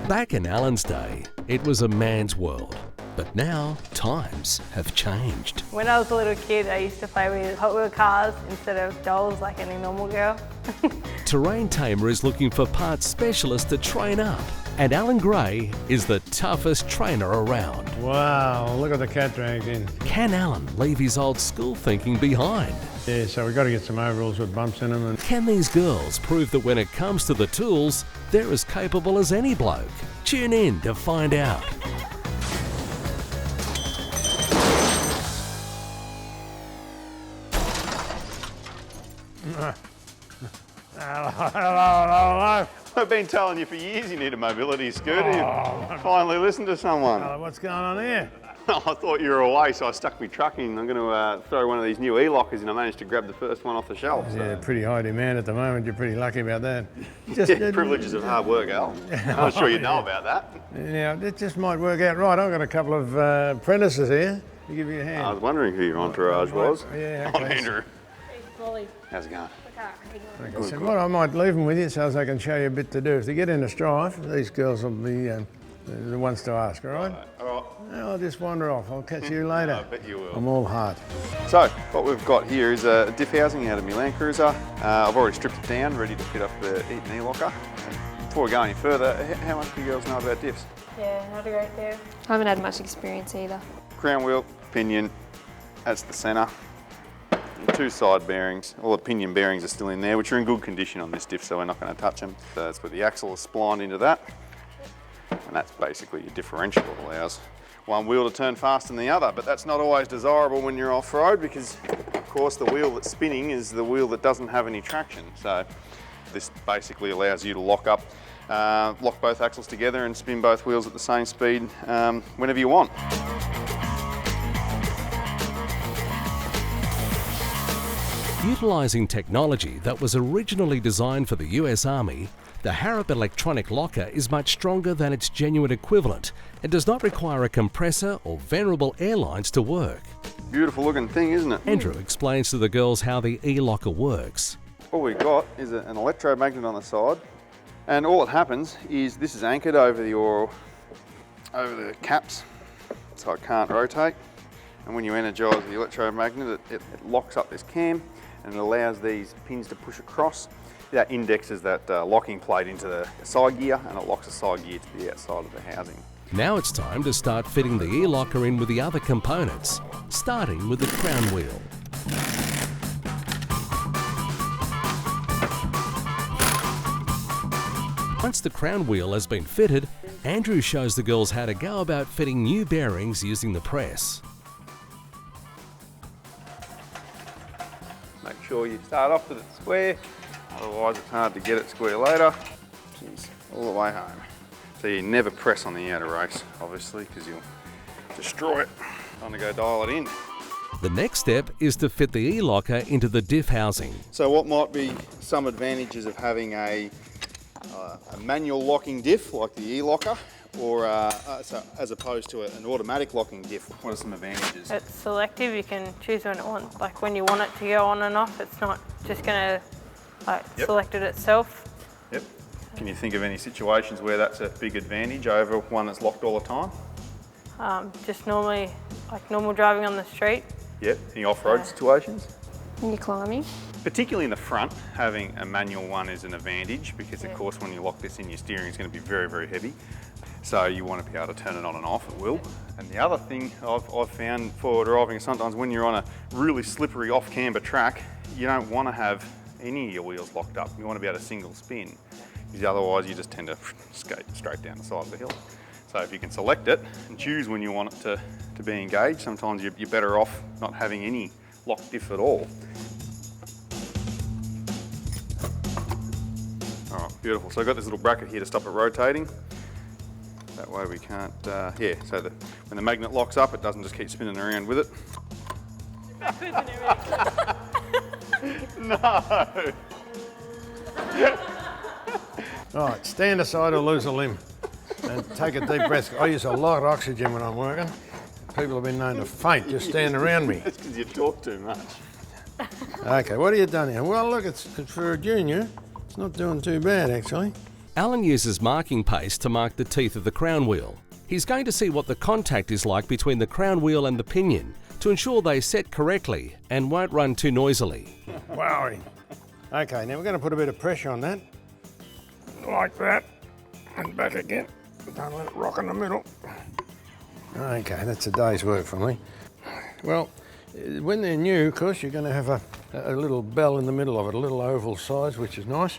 Back in Alan's day, it was a man's world. But now, times have changed. When I was a little kid, I used to play with Hot Wheel cars instead of dolls like any normal girl. Terrain Tamer is looking for parts specialists to train up. And Alan Gray is the toughest trainer around. Wow, look at the cat dragged in. Can Alan leave his old school thinking behind? Yeah, so we've got to get some overalls with bumps in them. And Can these girls prove that when it comes to the tools, they're as capable as any bloke? Tune in to find out. Hello. I've been telling you for years you need a mobility scooter. You finally listened to someone. What's going on here? I thought you were away, so I stuck my truck in. I'm going to throw one of these new ELockers in. I managed to grab the first one off the shelf. So. Yeah, pretty high demand at the moment. You're pretty lucky about that. Privileges of hard work, Al. I'm sure you know about that. Yeah, it just might work out right. I've got a couple of apprentices here to give you a hand. I was wondering who your entourage was. Yeah, I'm okay. Andrew. Molly. How's it going? Okay, so what I might leave them with you so as I can show you a bit to do. If they get into strife, these girls will be the ones to ask, all right? All right. I'll just wander off. I'll catch you later. I bet you will. I'm all heart. So, what we've got here is a diff housing out of my Land Cruiser. I've already stripped it down, ready to fit up the Eaton ELocker. Before we go any further, how much do you girls know about diffs? Yeah, not a great deal. I haven't had much experience either. Crown wheel, pinion, that's the centre. Two side bearings. All the pinion bearings are still in there, which are in good condition on this diff, so we're not going to touch them. So that's where the axle is splined into that. And that's basically your differential. It allows one wheel to turn faster than the other, but that's not always desirable when you're off-road because, of course, the wheel that's spinning is the wheel that doesn't have any traction. So this basically allows you to lock both axles together and spin both wheels at the same speed whenever you want. Utilising technology that was originally designed for the US Army, the Harrop electronic locker is much stronger than its genuine equivalent and does not require a compressor or variable air lines to work. Beautiful looking thing, isn't it? Andrew explains to the girls how the ELocker works. All we've got is an electromagnet on the side, and all that happens is this is anchored over the caps, so it can't rotate. And when you energise the electromagnet, it locks up this cam and it allows these pins to push across. That indexes that locking plate into the side gear and it locks the side gear to the outside of the housing. Now it's time to start fitting the ELocker in with the other components, starting with the crown wheel. Once the crown wheel has been fitted, Andrew shows the girls how to go about fitting new bearings using the press. Make sure you start off with it square, otherwise it's hard to get it square later. Jeez, all the way home. So you never press on the outer race, obviously, because you'll destroy it. Time to go dial it in. The next step is to fit the ELocker into the diff housing. So what might be some advantages of having a manual locking diff like the ELocker, or so as opposed to an automatic locking diff? What are some advantages? It's selective. You can choose when when you want it to go on and off. It's not just going to select it itself. Yep. Can you think of any situations where that's a big advantage over one that's locked all the time? Just normally, like normal driving on the street. Yep. Any off-road situations? When you're climbing. Particularly in the front, having a manual one is an advantage because, of course, when you lock this in, your steering is going to be very, very heavy. So you want to be able to turn it on and off at will. And the other thing I've found for driving, sometimes when you're on a really slippery off-camber track, you don't want to have any of your wheels locked up. You want to be able to single spin, because otherwise you just tend to skate straight down the side of the hill. So if you can select it and choose when you want it to be engaged, sometimes you're better off not having any locked diff at all. All right, beautiful. So I've got this little bracket here to stop it rotating. That way we can't, so when the magnet locks up, it doesn't just keep spinning around with it. No! All right, stand aside or lose a limb and take a deep breath. I use a lot of oxygen when I'm working. People have been known to faint just standing around me. That's because you talk too much. Okay, what have you done here? Well, look, it's for a junior. It's not doing too bad, actually. Alan uses marking paste to mark the teeth of the crown wheel. He's going to see what the contact is like between the crown wheel and the pinion to ensure they set correctly and won't run too noisily. Wowie. Okay, now we're going to put a bit of pressure on that. Like that. And back again. Don't let it rock in the middle. Okay, that's a day's work for me. Well, when they're new, of course, you're going to have a little bell in the middle of it, a little oval size, which is nice.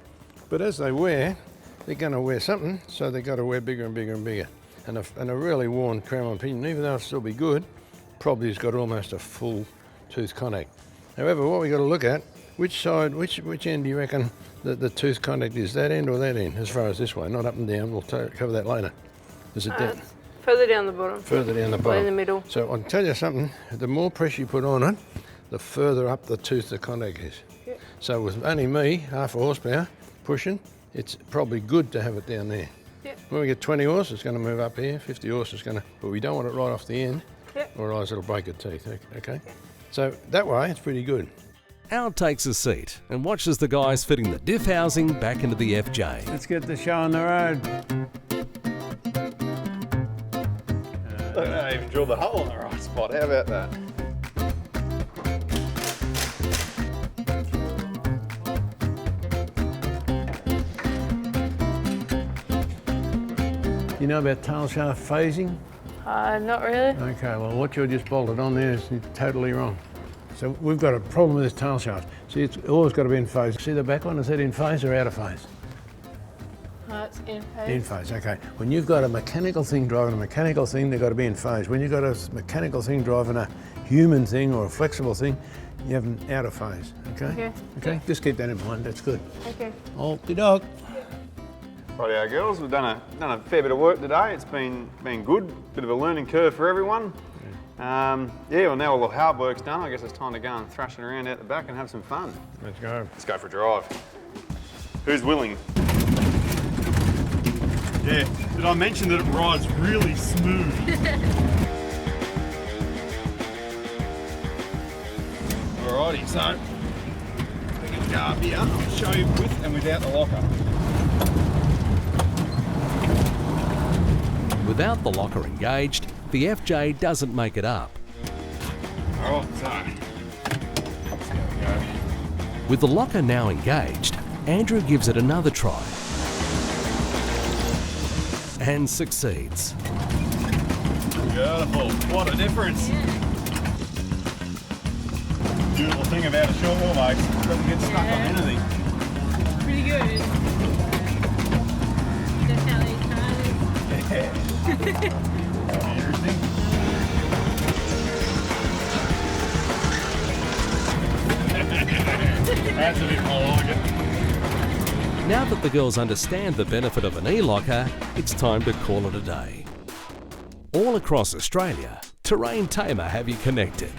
But as they wear, they're going to wear something, so they've got to wear bigger and bigger and bigger. And a really worn crown and pinion, even though it'll still be good, probably has got almost a full tooth contact. However, what we've got to look at, which side, which end do you reckon the tooth contact is, that end or that end, as far as this way, not up and down, we'll cover that later. Is it down? Further down the bottom. Further down the bottom. In the middle. So I'll tell you something, the more pressure you put on it, the further up the tooth the contact is. Yep. So with only me, half a horsepower, pushing, it's probably good to have it down there. Yep. When we get 20 horse, it's going to move up here, 50 horse is going to, but we don't want it right off the end, yep. or else it'll break the teeth, okay? So that way, it's pretty good. Al takes a seat and watches the guys fitting the diff housing back into the FJ. Let's get the show on the road. I even drilled the hole in the right spot. How about that? You know about tail shaft phasing? Not really. Okay, well what you just bolted on there is totally wrong. So we've got a problem with this tail shaft. See, it's always got to be in phase. See the back one, is that in phase or out of phase? It's in phase. In phase, okay. When you've got a mechanical thing driving a mechanical thing, they've got to be in phase. When you've got a mechanical thing driving a human thing or a flexible thing, you have them out of phase, okay? Okay. Okay, just keep that in mind, that's good. Okay. Okie dog. Rightio girls, we've done a fair bit of work today. It's been good, bit of a learning curve for everyone. Yeah, well now all the hard work's done, I guess it's time to go and thrash it around out the back and have some fun. Let's go. Let's go for a drive. Who's willing? Yeah, did I mention that it rides really smooth? Alrighty, so we're going to go up here. I'll show you with and without the locker. Without the locker engaged, the FJ doesn't make it up. Alright, so there we go. With the locker now engaged, Andrew gives it another try and succeeds. Beautiful, what a difference. Beautiful thing about a short wheelbase, it doesn't get stuck on anything. Pretty good. Interesting. That's a bit more like it. Now that the girls understand the benefit of an ELocker, it's time to call it a day. All across Australia, Terrain Tamer have you connected.